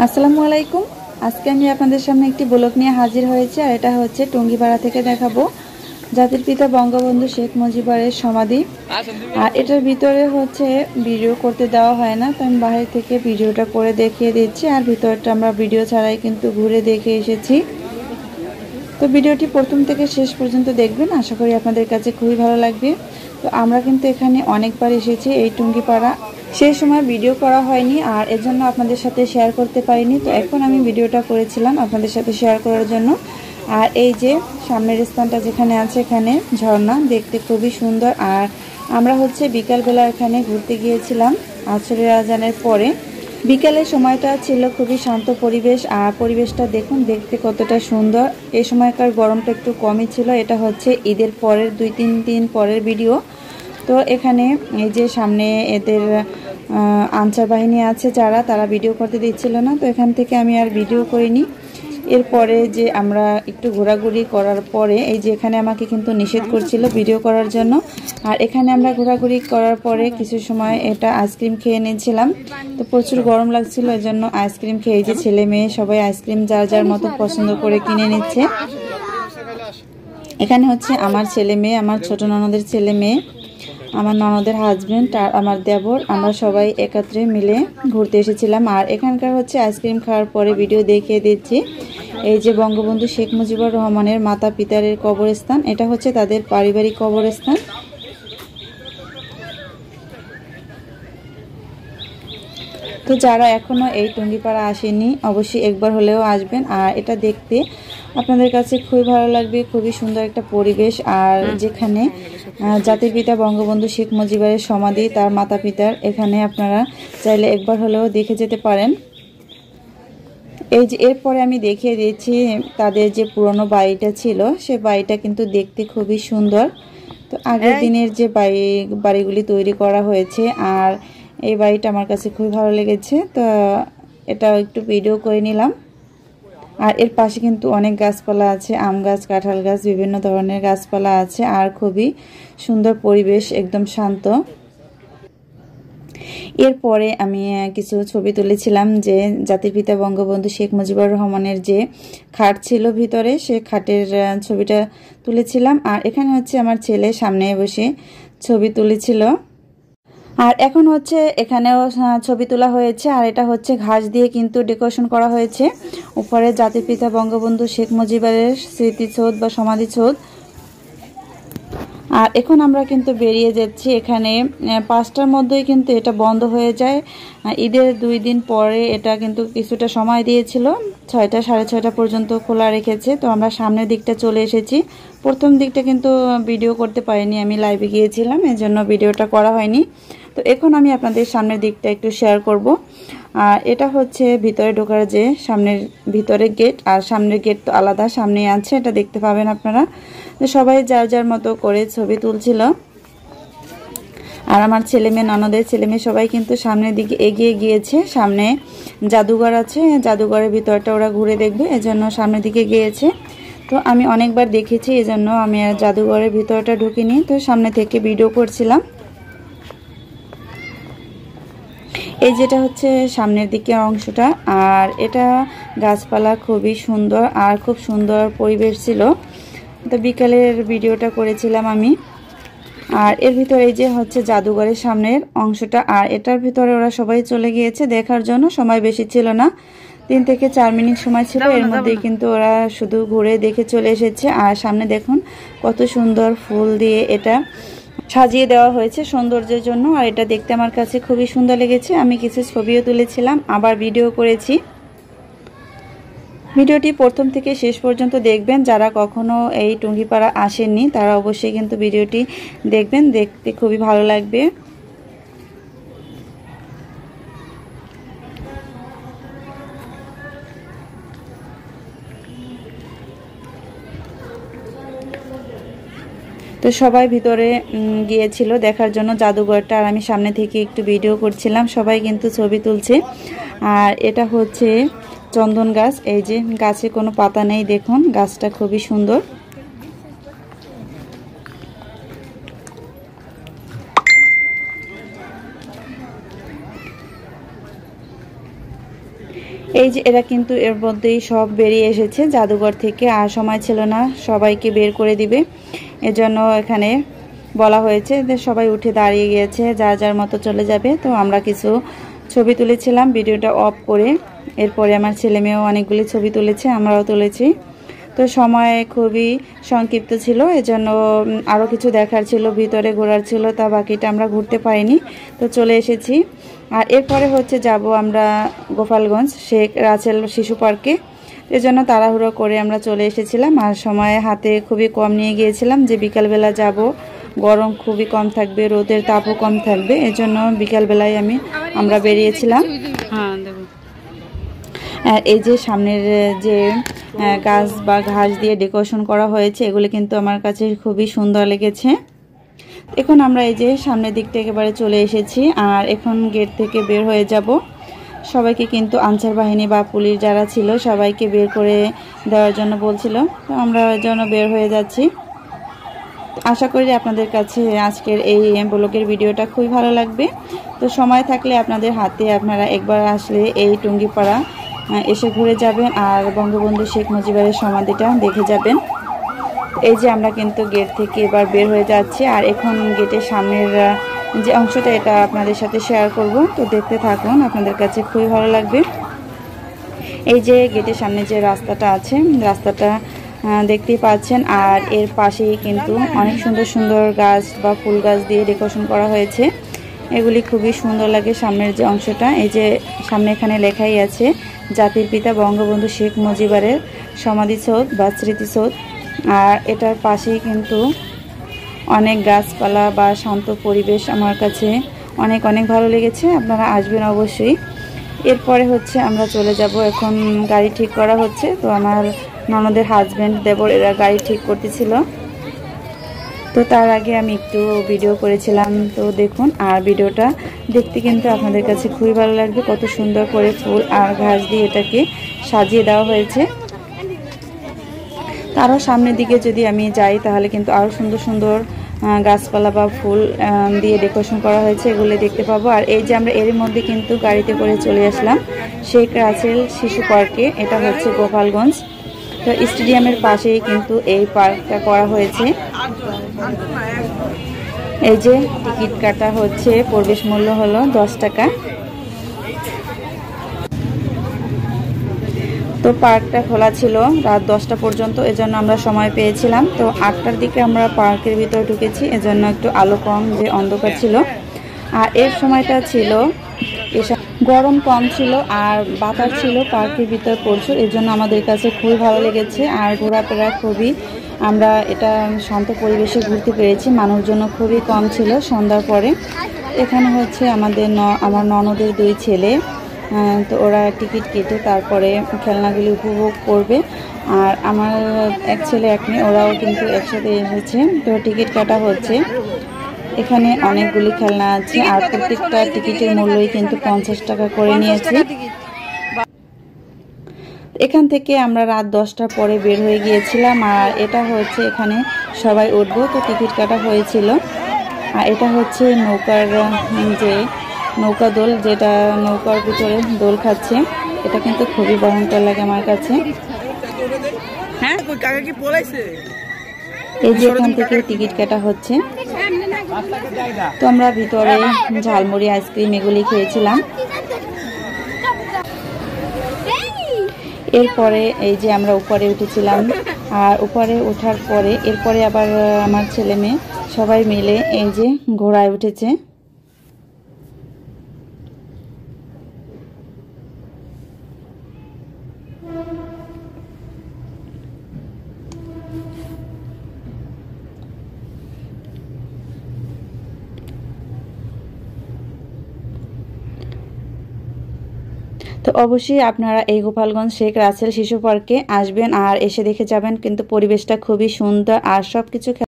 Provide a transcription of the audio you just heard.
আসসালামু আলাইকুম। আজকে আমি আপনাদের সামনে একটি ব্লগ নিয়ে হাজির হয়েছি, আর এটা হচ্ছে টুঙ্গিপাড়া থেকে দেখাবো জাতির পিতা বঙ্গবন্ধু শেখ মুজিবের সমাধি। আর এটার ভিতরে হচ্ছে ভিডিও করতে দেওয়া হয় না, তো আমি বাইরে থেকে ভিডিওটা করে দেখিয়ে দিচ্ছি। আর ভিতরটা আমরা ভিডিও ছাড়াই কিন্তু ঘুরে দেখে এসেছি। তো ভিডিওটি প্রথম থেকে শেষ পর্যন্ত দেখবেন, আশা করি আপনাদের কাছে খুবই ভালো লাগবে। তো আমরা কিন্তু এখানে অনেকবার এসেছি এই টুঙ্গিপাড়া, সেই সময় ভিডিও করা হয়নি আর এজন্য আপনাদের সাথে শেয়ার করতে পারিনি। তো এখন আমি ভিডিওটা করেছিলাম আপনাদের সাথে শেয়ার করার জন্য। আর এই যে সামনের স্থানটা যেখানে আছে, এখানে ঝর্ণা দেখতে খুবই সুন্দর। আর আমরা হচ্ছে বিকালবেলা এখানে ঘুরতে গিয়েছিলাম আসরের আজানের পরে। বিকালের সময়টা ছিল খুবই শান্ত পরিবেশ, আর পরিবেশটা দেখুন দেখতে কতটা সুন্দর। এই সময়কার গরমটা একটু কমই ছিল। এটা হচ্ছে ঈদের পরের 2-3 দিন পরের ভিডিও। তো এখানে এই যে সামনে এদের আনসার বাহিনী আছে যারা, তারা ভিডিও করতে দিচ্ছিল না, তো এখান থেকে আমি আর ভিডিও করিনি। এরপরে যে আমরা একটু ঘোরাঘুরি করার পরে এই যে এখানে আমাকে কিন্তু নিষেধ করছিল ভিডিও করার জন্য। আর এখানে আমরা ঘোরাঘুরি করার পরে কিছু সময় এটা আইসক্রিম খেয়ে নিয়েছিলাম। তো প্রচুর গরম লাগছিল, এজন্য আইসক্রিম খেয়ে যে ছেলে মেয়ে সবাই আইসক্রিম যার যার মতো পছন্দ করে কিনে নিচ্ছে। এখানে হচ্ছে আমার ছেলে মেয়ে, আমার ছোট ননদের ছেলে মেয়ে, আমার ননদের হাজবেন্ড আর আমার দেবর, আমরা সবাই একত্রে মিলে ঘুরতে এসেছিলাম। আর এখানকার হচ্ছে আইসক্রিম খাওয়ার পরে ভিডিও দেখিয়ে দিচ্ছি। এই যে বঙ্গবন্ধু শেখ মুজিবুর রহমানের মাতা পিতার কবরস্থান, এটা হচ্ছে তাদের পারিবারিক কবরস্থান। তো যারা এখনো এই টুঙ্গিপাড়া আসেনি অবশ্যই একবার হলেও আসবেন। আর এটা দেখতে আপনাদের কাছে খুবই ভালো লাগবে, খুবই সুন্দর একটা পরিবেশ। আর যেখানে জাতির পিতা বঙ্গবন্ধু শেখ মুজিবের সমাধি, তার মাতা পিতার, এখানে আপনারা চাইলে একবার হলেও দেখে যেতে পারেন। এই যে এরপরে আমি দেখিয়ে দিচ্ছি তাদের যে পুরনো বাড়িটা ছিল, সে বাড়িটা কিন্তু দেখতে খুবই সুন্দর। তো আগের দিনের যে বাড়িগুলি তৈরি করা হয়েছে, আর এই বাড়িটা আমার কাছে খুবই ভালো লেগেছে, তো এটা একটু ভিডিও করে নিলাম। আর এর পাশে কিন্তু অনেক গাছপালা আছে, আম গাছ, কাঁঠাল গাছ, বিভিন্ন ধরনের গাছপালা আছে। আর খুবই সুন্দর পরিবেশ, একদম শান্ত। এরপরে আমি কিছু ছবি তুলেছিলাম যে জাতির পিতা বঙ্গবন্ধু শেখ মুজিবুর রহমানের যে খাট ছিল ভিতরে, সে খাটের ছবিটা তুলেছিলাম। আর এখানে হচ্ছে আমার ছেলে সামনে বসে ছবি তুলেছিল। আর এখন হচ্ছে এখানেও ছবি তোলা হয়েছে। আর এটা হচ্ছে ঘাস দিয়ে কিন্তু ডেকোরেশন করা হয়েছে। উপরে জাতির পিতা বঙ্গবন্ধু শেখ মুজিবের স্মৃতিসৌধ বা সমাধিসৌধ। আর এখন আমরা কিন্তু বেরিয়ে যাচ্ছি। এখানে 5টার মধ্যেই কিন্তু এটা বন্ধ হয়ে যায়। ঈদের 2 দিন পরে এটা কিন্তু কিছুটা সময় দিয়েছিল, 6টা 6:30 পর্যন্ত খোলা রেখেছে। তো আমরা সামনের দিকটা চলে এসেছি। প্রথম দিকটা কিন্তু ভিডিও করতে পারিনি, আমি লাইভে গিয়েছিলাম, এজন্য ভিডিওটা করা হয়নি। তো এখন আমি আপনাদের সামনের দিকটা একটু শেয়ার করব। আর এটা হচ্ছে ভিতরে ঢোকার যে সামনের ভিতরে গেট, আর সামনের গেট তো আলাদা, সামনে আছে, এটা দেখতে পাবেন আপনারা। তো সবাই যার যার মতো করে ছবি তুলছিল। আর আমার ছেলে মেয়ে, ননদের ছেলে মেয়ে সবাই কিন্তু সামনের দিকে এগিয়ে গিয়েছে। সামনে জাদুঘর আছে, জাদুঘরের ভিতরটা ওরা ঘুরে দেখবে, এজন্য সামনের দিকে গিয়েছে। তো আমি অনেকবার দেখেছি, এজন্য আমি আর জাদুঘরের ভিতরটা ঢুকিনি, তো সামনে থেকে ভিডিও করছিলাম। এই যেটা হচ্ছে সামনের দিকের অংশটা, আর এটা গাছপালা খুবই সুন্দর আর খুব সুন্দর পরিবেশ ছিল। তো বিকালের ভিডিওটা করেছিলাম আমি। আর এর ভিতরে এই যে হচ্ছে জাদুঘরের সামনের অংশটা, আর এটার ভিতরে ওরা সবাই চলে গিয়েছে দেখার জন্য। সময় বেশি ছিল না, 3 থেকে 4 মিনিট সময় ছিল, এর মধ্যেই কিন্তু ওরা শুধু ঘুরে দেখে চলে এসেছে। আর সামনে দেখুন কত সুন্দর ফুল দিয়ে এটা সাজিয়ে দেওয়া হয়েছে সৌন্দর্যের জন্য। আর এটা দেখতে আমার কাছে খুবই সুন্দর লেগেছে। আমি কিছু ছবিও তুলেছিলাম, আবার ভিডিও করেছি। ভিডিওটি প্রথম থেকে শেষ পর্যন্ত দেখবেন। যারা কখনো এই টুঙ্গিপাড়া আসেননি তারা অবশ্যই কিন্তু ভিডিওটি দেখবেন, দেখতে খুবই ভালো লাগবে। তো সবাই ভিতরে গিয়েছিল দেখার জন্য জাদুঘরটা, আর আমি সামনে থেকে একটু ভিডিও করছিলাম। সবাই কিন্তু ছবি তুলছে। আর এটা হচ্ছে চন্দন গাছ, এই যে গাছে কোনো পাতা নেই, দেখুন গাছটা খুবই সুন্দর। এই যে এরা কিন্তু এর মধ্যেই সব বেরিয়ে এসেছে জাদুঘর থেকে, আর সময় ছিল না সবাইকে বের করে দিবে, এজন্য এখানে বলা হয়েছে যে সবাই উঠে দাঁড়িয়ে গিয়েছে, যার যার মতো চলে যাবে। তো আমরা কিছু ছবি তুলেছিলাম ভিডিওটা অফ করে, এরপরে আমার ছেলে মেয়েও অনেকগুলি ছবি তুলেছে, আমরাও তুলেছি। তো সময় খুবই সংক্ষিপ্ত ছিল, এজন্য আরও কিছু দেখার ছিল, ভিতরে ঘোরার ছিল, তা বাকিটা আমরা ঘুরতে পারিনি, তো চলে এসেছি। আর এরপরে হচ্ছে যাব আমরা গোপালগঞ্জ শেখ রাসেল শিশু পার্কে, এজন্য তাড়াহুড়ো করে আমরা চলে এসেছিলাম। আর সময় হাতে খুবই কম নিয়ে গিয়েছিলাম, যে বিকালবেলা যাব, গরম খুবই কম থাকবে, রোদের তাপও কম থাকবে, এজন্য বিকালবেলায় আমরা বেরিয়েছিলাম। আর এই যে সামনের যে গাছ বা ঘাস দিয়ে ডেকোরেশন করা হয়েছে, এগুলো কিন্তু আমার কাছে খুবই সুন্দর লেগেছে। এখন আমরা এই যে সামনের দিকটা একেবারে চলে এসেছি, আর এখন গেট থেকে বের হয়ে যাব। সবাইকে কিন্তু আনসার বাহিনী বা পুলিশ যারা ছিল সবাইকে বের করে দেওয়ার জন্য বলছিল, তো আমরা এর জন্য বের হয়ে যাচ্ছি। আশা করি আপনাদের কাছে আজকের এই ব্লগের ভিডিওটা খুবই ভালো লাগবে। তো সময় থাকলে আপনাদের হাতে আপনারা একবার আসলে এই টুঙ্গিপাড়া এসে ঘুরে যাবেন, আর বঙ্গবন্ধু শেখ মুজিবের সমাধিটা দেখে যাবেন। এই যে আমরা কিন্তু গেট থেকে এবার বের হয়ে যাচ্ছি, আর এখন গেটের সামনের যে অংশটা এটা আপনাদের সাথে শেয়ার করব, তো দেখতে থাকুন, আপনাদের কাছে খুবই ভালো লাগবে। এই যে গেটের সামনে যে রাস্তাটা আছে, রাস্তাটা দেখতেই পাচ্ছেন, আর এর পাশেই কিন্তু অনেক সুন্দর সুন্দর গাছ বা ফুল গাছ দিয়ে ডেকোরেশন করা হয়েছে, এগুলি খুবই সুন্দর লাগে। সামনের যে অংশটা, এই যে সামনে এখানে লেখাই আছে জাতির পিতা বঙ্গবন্ধু শেখ মুজিবের সমাধিসৌধ বা স্মৃতিসৌধ। আর এটার পাশেই কিন্তু অনেক গাছপালা বা শান্ত পরিবেশ, আমার কাছে অনেক অনেক ভালো লেগেছে, আপনারা আসবেন অবশ্যই। এরপরে হচ্ছে আমরা চলে যাব, এখন গাড়ি ঠিক করা হচ্ছে। তো আমার ননদের হাজব্যান্ড দেবর এরা গাড়ি ঠিক করতেছিল, তো তার আগে আমি একটু ভিডিও করেছিলাম, তো দেখুন। আর ভিডিওটা দেখতে কিন্তু আপনাদের কাছে খুবই ভালো লাগবে, কত সুন্দর করে ফুল আর ঘাস দিয়ে এটাকে সাজিয়ে দেওয়া হয়েছে। তারও সামনের দিকে যদি আমি যাই তাহলে কিন্তু আরও সুন্দর সুন্দর গাছপালা বা ফুল দিয়ে ডেকোরেশন করা হয়েছে, এগুলো দেখতে পাবো। আর এই যে আমরা এর মধ্যে কিন্তু গাড়িতে করে চলে আসলাম শেখ রাসেল শিশু পার্কে, এটা হচ্ছে গোপালগঞ্জ। তো স্টেডিয়ামের পাশেই কিন্তু এই পার্কটা করা হয়েছে। এই যে টিকিট কাটা হচ্ছে, প্রবেশ মূল্য হলো 10 টাকা। তো পার্কটা খোলা ছিল রাত 10টা পর্যন্ত, এজন্য আমরা সময় পেয়েছিলাম। তো 8টার দিকে আমরা পার্কের ভিতরে ঢুকেছি, এজন্য একটু আলো কম, যে অন্ধকার ছিল। আর এর সময়টা ছিল গরম কম ছিল, আর বাতাস ছিল পার্কের ভিতরে প্রচুর, এজন্য আমাদের কাছে খুবই ভালো লেগেছে। আর ঘোরাফেরা খুবই, আমরা এটা শান্ত পরিবেশে ঘুরতে পেরেছি, মানুষজন খুবই কম ছিল সন্ধ্যার পরে। এখানে হচ্ছে আমার ননদের 2 ছেলে, তো ওরা টিকিট কেটে তারপরে খেলনাগুলি উপভোগ করবে। আর আমার এক ছেলে এক মেয়ে, ওরাও কিন্তু একসাথে এসেছে, তো টিকিট কাটা হচ্ছে। এখানে অনেকগুলি খেলনা আছে, আর প্রত্যেকটা টিকিটের মূল্যই কিন্তু 50 টাকা করে নিয়েছে। এখান থেকে আমরা রাত 10টার পরে বের হয়ে গিয়েছিলাম, আর এটা হচ্ছে এখানে সবাই উঠবো, তো টিকিট কাটা হয়েছিল। আর এটা হচ্ছে নৌকার যে নৌকা দোল, যেটা নৌকার ভিতরে দোল খাচ্ছে, এটা কিন্তু খুবই ভয়ঙ্কর লাগে আমার কাছে। এই যে এখান থেকে টিকিট কাটা হচ্ছে, তো আমরা ভিতরে ঝালমুড়ি আইসক্রিম এগুলি খেয়েছিলাম। এরপরে এই যে আমরা উপরে উঠেছিলাম, আর উপরে ওঠার পরে এরপরে আবার আমার ছেলে মেয়ে সবাই মিলে এই যে ঘোড়ায় উঠেছে। তো অবশ্যই আপনারা এই গোপালগঞ্জ শেখ রাসেল শিশু পার্কে আসবেন, আর এসে দেখে যাবেন, কিন্তু পরিবেশটা খুবই সুন্দর, আর সবকিছু